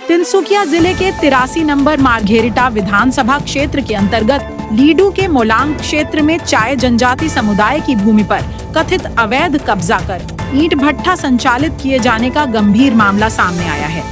तिनसुकिया जिले के 83 number margherita विधानसभा क्षेत्र के अंतर्गत लीडू के मोलांग क्षेत्र में चाय जनजाति समुदाय की भूमि पर कथित अवैध कब्जा कर ईंट भट्ठा संचालित किए जाने का गंभीर मामला सामने आया है।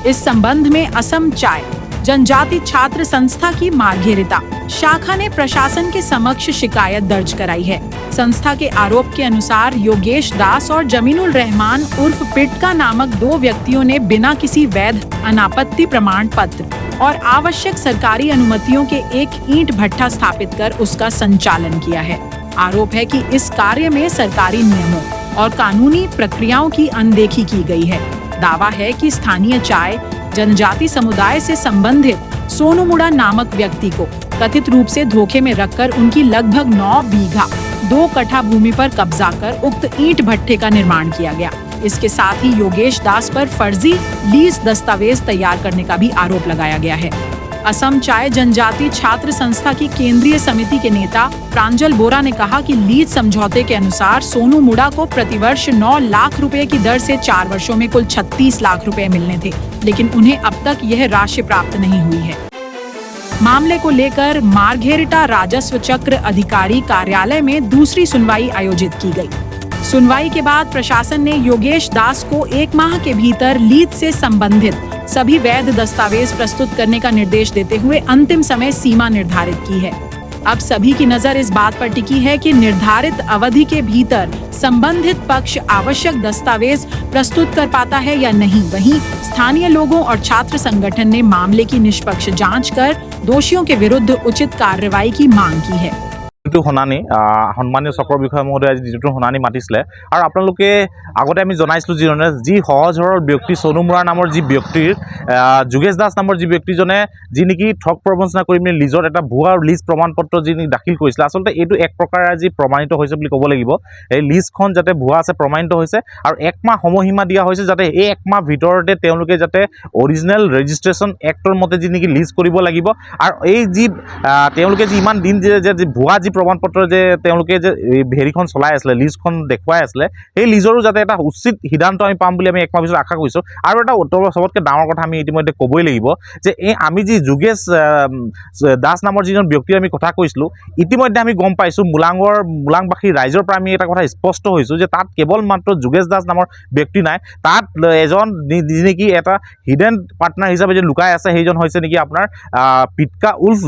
इस संबंध में असम चाय जनजाति छात्र संस्था की मार्घेरिटा शाखा ने प्रशासन के समक्ष शिकायत दर्ज कराई है। संस्था के आरोप के अनुसार योगेश दास और जमीनुल रहमान उर्फ पिटका नामक 2 व्यक्तियों ने बिना किसी वैध अनापत्ति प्रमाण पत्र और आवश्यक सरकारी अनुमतियों के एक ईंट भट्ठा स्थापित कर उसका संचालन किया है। आरोप है कि इस कार्य में सरकारी नियमों और कानूनी प्रक्रियाओं की अनदेखी की गई है। दावा है कि स्थानीय चाय जनजाति समुदाय से संबंधित सोनू मुड़ा नामक व्यक्ति को कथित रूप से धोखे में रखकर उनकी लगभग 9 बीघा 2 कट्ठा भूमि पर कब्जा कर उक्त ईंट भट्ठे का निर्माण किया गया। इसके साथ ही योगेश दास पर फर्जी लीज दस्तावेज तैयार करने का भी आरोप लगाया गया है। असम चाय जनजाति छात्र संस्था की केंद्रीय समिति के नेता प्रांजल बोरा ने कहा कि लीज समझौते के अनुसार सोनू मुड़ा को प्रतिवर्ष 9 लाख रुपए की दर से 4 वर्षों में कुल 36 लाख रुपए मिलने थे, लेकिन उन्हें अब तक यह राशि प्राप्त नहीं हुई है। मामले को लेकर मार्घेरिटा राजस्व चक्र अधिकारी कार्यालय में दूसरी सुनवाई आयोजित की गई। सुनवाई के बाद प्रशासन ने योगेश दास को 1 माह के भीतर लीज से संबंधित सभी वैध दस्तावेज प्रस्तुत करने का निर्देश देते हुए अंतिम समय सीमा निर्धारित की है। अब सभी की नजर इस बात पर टिकी है कि निर्धारित अवधि के भीतर संबंधित पक्ष आवश्यक दस्तावेज प्रस्तुत कर पाता है या नहीं। वहीं स्थानीय लोगों और छात्र संगठन ने मामले की निष्पक्ष जांच कर दोषियों के विरुद्ध उचित कार्रवाई की मांग की है। শুনানি সন্মানীয় চক্ৰ বিষয়া মহোদয় আজি যিটো শুনানি মাতিছিলে আৰু আপোনালোকে আগতে আমি জনাইছিলোঁ যি সহজ সৰল ব্যক্তি সোনু মুড়া নামৰ যি ব্যক্তিৰ যোগেশ দাস নামৰ যি ব্যক্তিজনে যি নেকি ঠগ প্ৰবঞ্চনা কৰি মেলি লিজৰ এটা ভুৱা লিজ প্ৰমাণপত্ৰ যি দাখিল কৰিছিলে। আচলতে এইটো এক প্ৰকাৰে আজি প্ৰমাণিত হৈছে বুলি ক'ব লাগিব। এই লিজখন যাতে ভুৱা আছে প্ৰমাণিত হৈছে আৰু 1 মাহ সময়সীমা দিয়া হৈছে যাতে এই 1 মাহ ভিতৰতে তেওঁলোকে যাতে অৰিজিনেল ৰেজিষ্ট্ৰেশ্যন এক্টৰ মতে যি নেকি লিজ কৰিব লাগিব আৰু এই যি তেওঁলোকে যি ইমান দিন যে ভুৱা যি প্ৰমাণপত্ৰ যে তেওঁলোকে যে হেৰিখন চলাই আছিলে লিজখন দেখুৱাই আছিলে সেই লিজৰো যাতে এটা উচিত সিদ্ধান্ত আমি পাম বুলি আমি 1 মাহ পিছত আশা কৰিছোঁ। আৰু এটা সবতকৈ ডাঙৰ কথা আমি ইতিমধ্যে ক'বই লাগিব যে এই আমি যি যোগেশ দাস নামৰ যিজন ব্যক্তিৰ আমি কথা কৈছিলোঁ ইতিমধ্যে আমি গম পাইছোঁ মোলাংবাসী ৰাইজৰ পৰা আমি এটা কথা স্পষ্ট হৈছোঁ যে তাত কেৱল মাত্ৰ যোগেশ দাস নামৰ ব্যক্তি নাই, তাত এজন যি নেকি এটা হিডেন পাৰ্টনাৰ হিচাপে যে লুকাই আছে সেইজন হৈছে নেকি আপোনাৰ পিটকা উল্ফ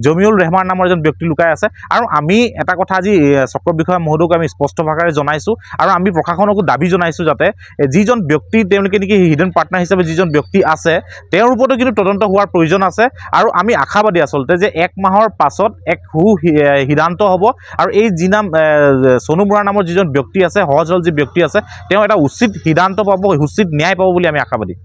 জমিউল ৰেহমান নামৰ এজন ব্যক্তি লুকাই আছে। আৰু আমি এটা কথা আজি চক্ৰ বিষয়া মহোদয়ক আমি স্পষ্ট ভাষাৰে জনাইছোঁ আৰু আমি প্ৰশাসনকো দাবী জনাইছোঁ যাতে যিজন ব্যক্তি তেওঁলোকে নেকি হিডেন পাৰ্টনাৰ হিচাপে যিজন ব্যক্তি আছে তেওঁৰ ওপৰতো কিন্তু তদন্ত হোৱাৰ প্ৰয়োজন আছে আৰু আমি আশাবাদী আচলতে যে 1 মাহৰ পাছত এক সিদ্ধান্ত হ'ব আৰু এই যি নাম সোনু মুড়া নামৰ যিজন ব্যক্তি আছে সহজ সৰল যি ব্যক্তি আছে তেওঁ এটা উচিত সিদ্ধান্ত পাব, উচিত ন্যায় পাব বুলি আমি আশাবাদী।